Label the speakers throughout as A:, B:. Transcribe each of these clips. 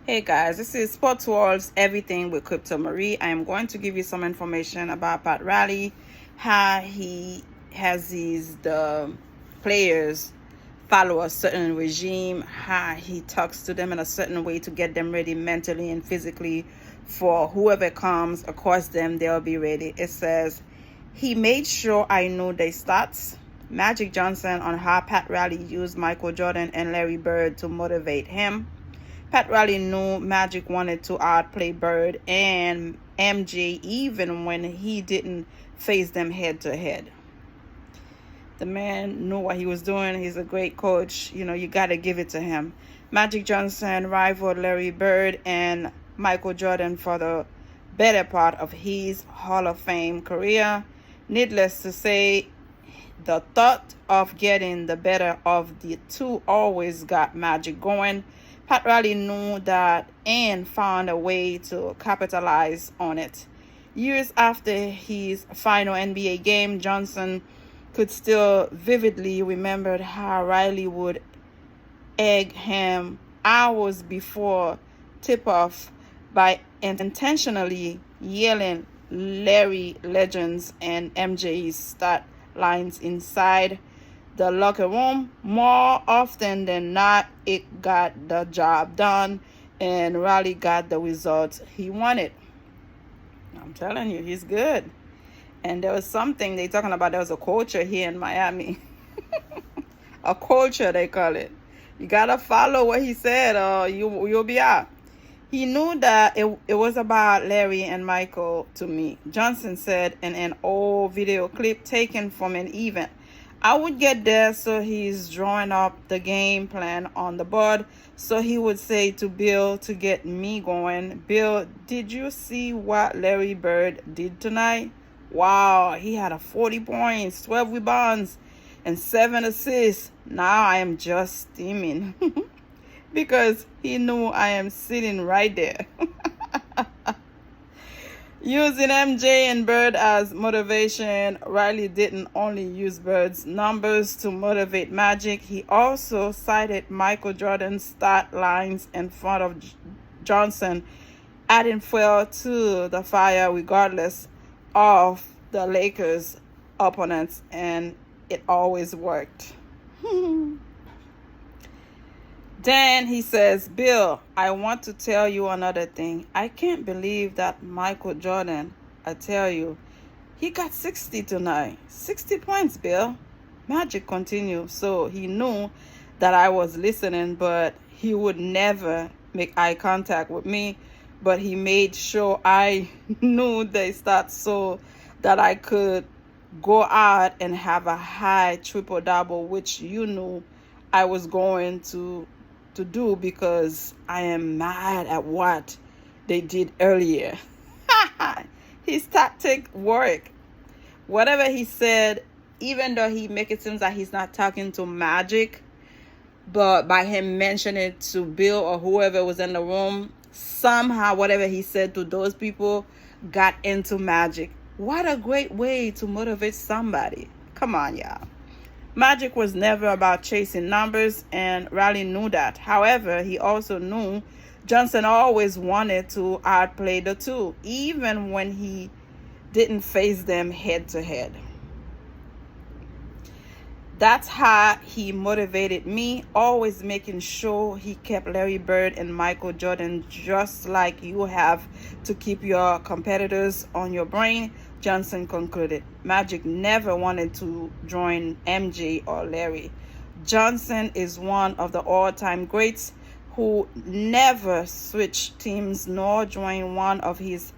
A: Hey guys, this is Sports World's Everything with Crypto Marie. I am going to give you some information about Pat Riley, how he has the players follow a certain regime, how he talks to them in a certain way to get them ready mentally and physically for whoever comes across them, they'll be ready. It says, he made sure I knew their stats. Magic Johnson on how Pat Riley used Michael Jordan and Larry Bird to motivate him. Pat Riley knew Magic wanted to outplay Bird and MJ even when he didn't face them head to head. The man knew what he was doing. He's a great coach. You got to give it to him. Magic Johnson rivaled Larry Bird and Michael Jordan for the better part of his Hall of Fame career. Needless to say, the thought of getting the better of the two always got Magic going. Pat Riley knew that and found a way to capitalize on it. Years after his final NBA game, Johnson could still vividly remember how Riley would egg him hours before tip-off by intentionally yelling Larry Legends and MJ's stat lines inside the locker room. More often than not, it got the job done and Riley got the results he wanted. I'm telling you, he's good. And there was something they talking about. There was a culture here in Miami. A culture, they call it. You gotta follow what he said or you'll be out. He knew that it was about Larry and Michael to me. Johnson said in an old video clip taken from an event, I would get there, so he's drawing up the game plan on the board. So he would say to Bill to get me going, Bill, did you see what Larry Bird did tonight? Wow, he had 40 points, 12 rebounds, and 7 assists. Now I am just steaming. Because he knew I am sitting right there. Using MJ and Bird as motivation, Riley didn't only use Bird's numbers to motivate Magic. He also cited Michael Jordan's stat lines in front of Johnson, adding fuel to the fire regardless of the Lakers' opponents, and it always worked. Then he says, Bill, I want to tell you another thing. I can't believe that Michael Jordan, I tell you, he got 60 tonight. 60 points, Bill. Magic continued. So he knew that I was listening, but he would never make eye contact with me. But he made sure I knew they start so that I could go out and have a high triple-double, which you knew I was going to do because I am mad at what they did earlier. His tactic worked. Whatever he said, even though he make it seem like he's not talking to Magic, but by him mentioning it to Bill or whoever was in the room, somehow whatever he said to those people got into Magic. What a great way to motivate somebody. Come on, y'all. Magic was never about chasing numbers, and Riley knew that. However, he also knew Johnson always wanted to outplay the two, even when he didn't face them head to head. That's how he motivated me, always making sure he kept Larry Bird and Michael Jordan, just like you have to keep your competitors on your brain. Johnson concluded. Magic never wanted to join MJ or Larry. Johnson is one of the all-time greats who never switched teams nor joined one of his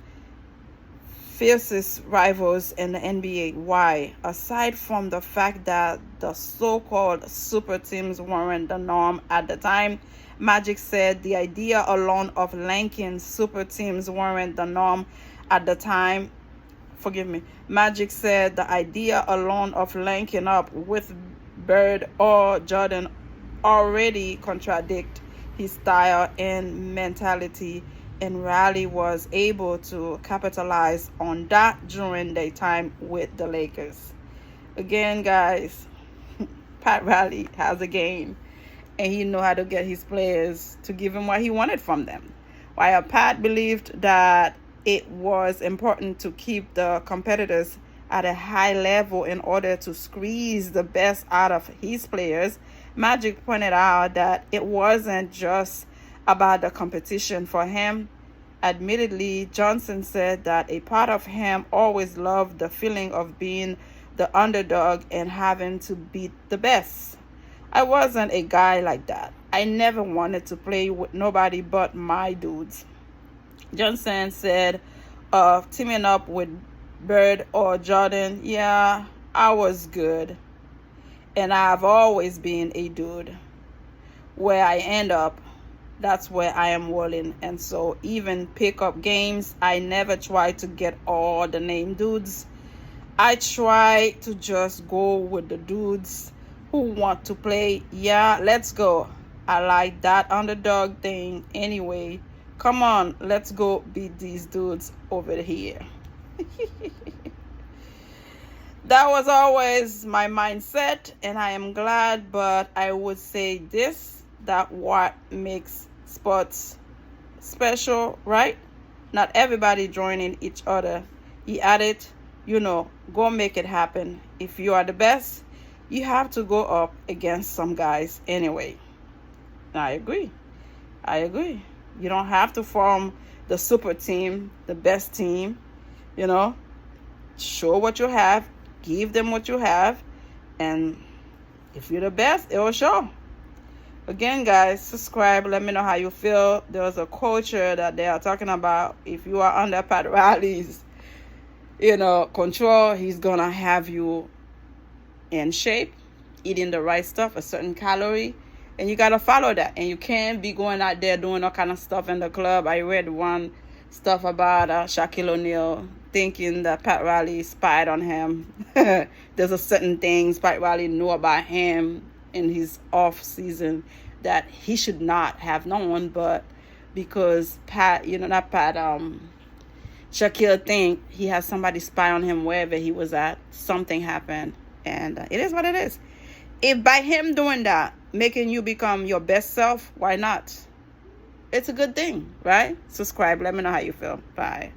A: fiercest rivals in the NBA. Why? Aside from the fact that the so-called super teams weren't the norm at the time, Magic said the idea alone of linking super teams weren't the norm at the time. Magic said the idea alone of linking up with Bird or Jordan already contradict his style and mentality, and Riley was able to capitalize on that during their time with the Lakers. Again, guys, Pat Riley has a game. and he knew how to get his players to give him what he wanted from them. While Pat believed that it was important to keep the competitors at a high level in order to squeeze the best out of his players, Magic pointed out that it wasn't just about the competition for him. Admittedly, Johnson said that a part of him always loved the feeling of being the underdog and having to beat the best. I wasn't a guy like that. I never wanted to play with nobody but my dudes. Johnson said of teaming up with Bird or Jordan, yeah, I was good. And I've always been a dude. Where I end up, that's where I am willing. And so even pick up games, I never try to get all the name dudes. I try to just go with the dudes who want to play. Yeah, let's go. I like that underdog thing anyway. Come on, let's go beat these dudes over here. That was always my mindset, and I am glad, but I would say this, that what makes sports special, right? Not everybody joining each other. He added, go make it happen. If you are the best, you have to go up against some guys anyway. I agree. You don't have to form the super team, the best team, Show what you have, give them what you have, and if you're the best, it will show. Again, guys, subscribe. Let me know how you feel. There's a culture that they are talking about. If you are under Pat Riley's, control, he's going to have you in shape, eating the right stuff, a certain calorie, and you got to follow that. And you can't be going out there doing all kind of stuff in the club. I read one stuff about Shaquille O'Neal thinking that Pat Riley spied on him. There's a certain things Pat Riley knew about him in his off season that he should not have known, but because Shaquille think he has somebody spy on him wherever he was at, something happened, and it is what it is. If by him doing that, making you become your best self, why not? It's a good thing, right? Subscribe. Let me know how you feel. Bye.